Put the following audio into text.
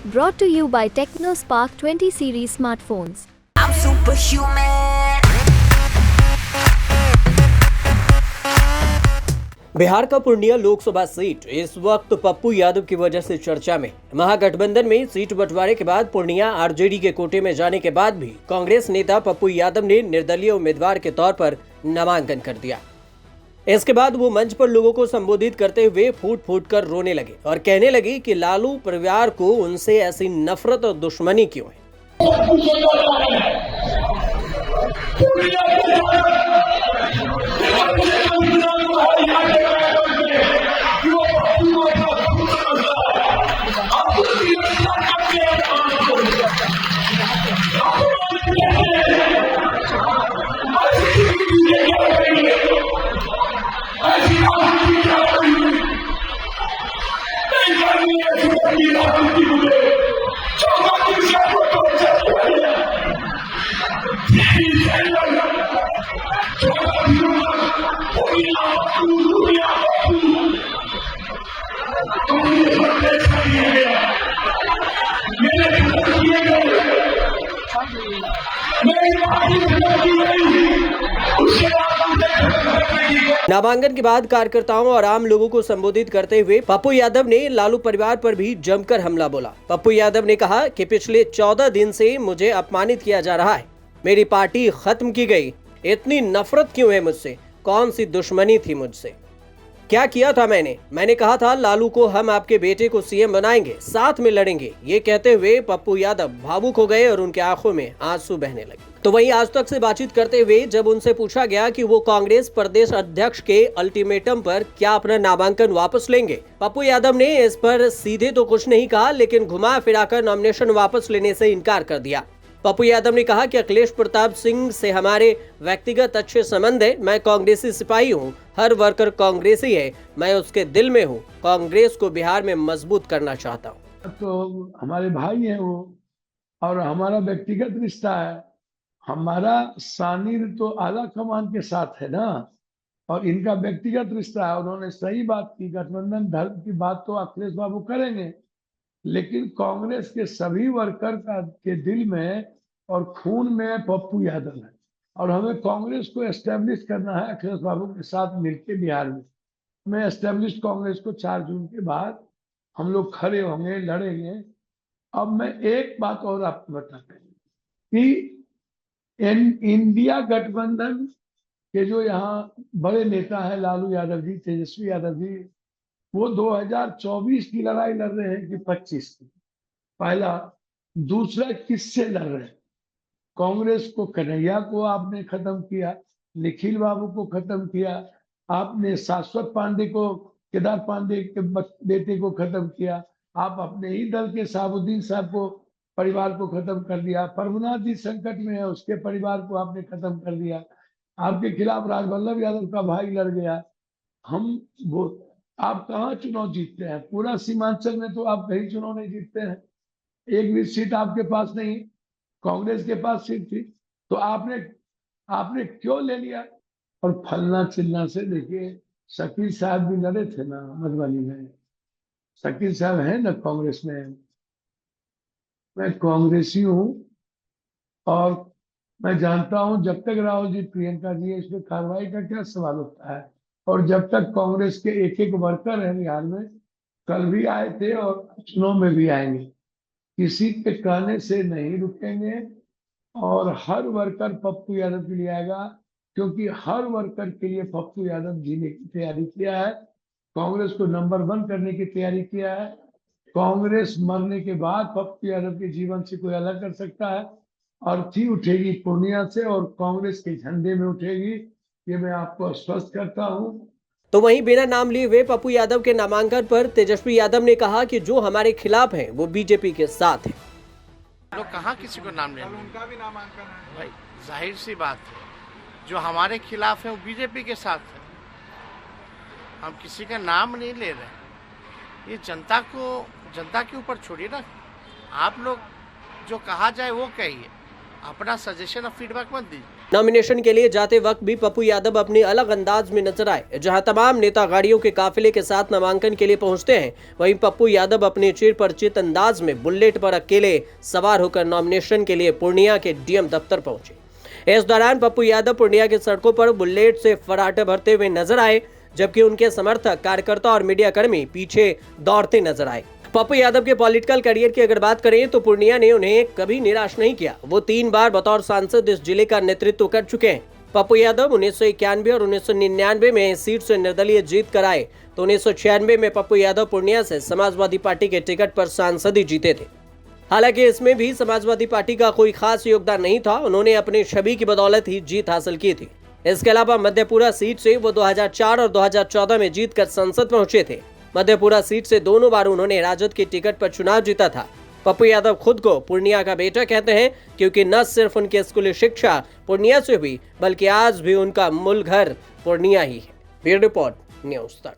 Brought to you by TechnoSpark 20 series smartphones. I'm superhuman. Bihar का Purnia Lok Sabha seat इस वक्त पप्पू यादव की वजह से चर्चा में। महागठबंधन में सीट बंटवारे के बाद पूर्णिया आरजेडी के कोटे में जाने के बाद भी कांग्रेस नेता पप्पू यादव ने निर्दलीय उम्मीदवार के तौर पर नामांकन कर दिया। इसके बाद वो मंच पर लोगों को संबोधित करते हुए फूट फूट कर रोने लगे और कहने लगे कि लालू परिवार को उनसे ऐसी नफरत और दुश्मनी क्यों है। नामांकन के बाद कार्यकर्ताओं और आम लोगों को संबोधित करते हुए पप्पू यादव ने लालू परिवार पर भी जमकर हमला बोला। पप्पू यादव ने कहा कि पिछले 14 दिन से मुझे अपमानित किया जा रहा है, मेरी पार्टी खत्म की गई, इतनी नफरत क्यों है मुझसे, कौन सी दुश्मनी थी मुझसे, क्या किया था मैंने कहा था लालू को हम आपके बेटे को सीएम बनाएंगे, साथ में लड़ेंगे। ये कहते हुए पप्पू यादव भावुक हो गए और उनके आंखों में आंसू बहने लगे। तो वहीं आज तक से बातचीत करते हुए जब उनसे पूछा गया कि वो कांग्रेस प्रदेश अध्यक्ष के अल्टीमेटम पर क्या अपना नामांकन वापस लेंगे, पप्पू यादव ने इस पर सीधे तो कुछ नहीं कहा, लेकिन घुमा फिराकर नॉमिनेशन वापस लेने से इनकार कर दिया। पप्पू यादव ने कहा कि अखिलेश प्रताप सिंह से हमारे व्यक्तिगत अच्छे संबंध है, मैं कांग्रेसी सिपाही हूं, हर वर्कर कांग्रेसी है, मैं उसके दिल में हूं, कांग्रेस को बिहार में मजबूत करना चाहता हूं। तो हमारे भाई हैं वो, और हमारा व्यक्तिगत रिश्ता है, हमारा सानिध्य तो आला कमान के साथ है ना, और इनका व्यक्तिगत रिश्ता है। उन्होंने सही बात की, गठबंधन धर्म की बात तो अखिलेश बाबू करेंगे, लेकिन कांग्रेस के सभी वर्कर के दिल में और खून में पप्पू यादव है, और हमें कांग्रेस को एस्टेब्लिश करना है अखिलेश बाबू के साथ मिलकर बिहार में। मैं एस्टेब्लिश कांग्रेस को 4 जून के बाद हम लोग खड़े होंगे, लड़ेंगे। अब मैं एक बात और आपको बताता हूँ कि इंडिया गठबंधन के जो यहाँ बड़े नेता है लालू यादव जी, तेजस्वी यादव जी, वो 2024 की लड़ाई लड़ रहे हैं कि 25 की। पहला, दूसरा किससे लड़ रहे हैं? कांग्रेस को, कन्हैया को आपने खत्म किया, निखिल बाबू को खत्म किया, आपने शाश्वत पांडे को, केदार पांडे के बेटे को खत्म किया, आप अपने ही दल के साबुद्दीन साहब को, परिवार को खत्म कर दिया, प्रभुनाथ जी संकट में है, उसके परिवार को आपने खत्म कर दिया, आपके खिलाफ राजवल्लभ यादव का भाई लड़ गया। हम वो, आप कहाँ चुनाव जीतते हैं? पूरा सीमांचल में तो आप कहीं चुनाव नहीं जीतते हैं, एक भी सीट आपके पास नहीं। कांग्रेस के पास सीट थी तो आपने क्यों ले लिया? और फलना चिल्ला से देखिए, शकील साहब भी लड़े थे ना मधुबनी में, शकील साहब है ना कांग्रेस में। मैं कांग्रेसी हूँ और मैं जानता हूँ जब तक राहुल जी, प्रियंका जी, इसमें कार्रवाई का क्या सवाल होता है, और जब तक कांग्रेस के एक एक वर्कर हैं बिहार में, कल भी आए थे और चुनाव में भी आएंगे, किसी के कहने से नहीं रुकेंगे, और हर वर्कर पप्पू यादव के लिए आएगा, क्योंकि हर वर्कर के लिए पप्पू यादव जीने की तैयारी किया है, कांग्रेस को नंबर 1 करने की तैयारी किया है। कांग्रेस मरने के बाद पप्पू यादव के जीवन से कोई अलग कर सकता है, अर्थी उठेगी पूर्णिया से और कांग्रेस के झंडे में उठेगी, ये मैं आपको आश्वस्त करता हूँ। तो वहीं बिना नाम लिए हुए पप्पू यादव के नामांकन पर तेजस्वी यादव ने कहा कि जो हमारे खिलाफ हैं वो बीजेपी के साथ हैं। लोग कहाँ किसी को नाम लेंगे? उनका भी नामांकन है भाई, जाहिर सी बात है, जो हमारे खिलाफ है वो बीजेपी के साथ है। हम किसी का नाम नहीं ले रहे, ये जनता के ऊपर छोड़िए ना। आप लोग जो कहा जाए वो कहिए, अपना सजेशन और फीडबैक मत दीजिए। नॉमिनेशन के लिए जाते वक्त भी पप्पू यादव अपनी अलग अंदाज में नजर आए। जहां तमाम नेता गाड़ियों के काफिले के साथ नामांकन के लिए पहुंचते हैं, वहीं पप्पू यादव अपने चिरपरिचित अंदाज में बुलेट पर अकेले सवार होकर नॉमिनेशन के लिए पूर्णिया के डीएम दफ्तर पहुंचे। इस दौरान पप्पू यादव पूर्णिया की सड़कों पर बुलेट से फराटे भरते हुए नजर आए, जबकि उनके समर्थक, कार्यकर्ता और मीडिया कर्मी पीछे दौड़ते नजर आए। पप्पू यादव के पॉलिटिकल करियर की अगर बात करें तो पूर्णिया ने उन्हें कभी निराश नहीं किया। वो 3 बार बतौर सांसद इस जिले का नेतृत्व कर चुके हैं। पप्पू यादव 1991 और 1999 में इस सीट से निर्दलीय जीत कर आए, तो 1996 में पप्पू यादव पूर्णिया से समाजवादी पार्टी के टिकट पर सांसद ही जीते थे। हालांकि इसमें भी समाजवादी पार्टी का कोई खास योगदान नहीं था, उन्होंने अपनी छवि की बदौलत ही जीत हासिल की थी। इसके अलावा मधेपुरा सीट से वो 2004 और 2014 में जीतकर संसद पहुंचे थे। मधेपुरा सीट से दोनों बार उन्होंने राजद के टिकट पर चुनाव जीता था। पप्पू यादव खुद को पूर्णिया का बेटा कहते हैं, क्योंकि न सिर्फ उनकी स्कूली शिक्षा पूर्णिया से हुई, बल्कि आज भी उनका मूल घर पूर्णिया ही है। ब्यूरो रिपोर्ट, न्यूज़ तक।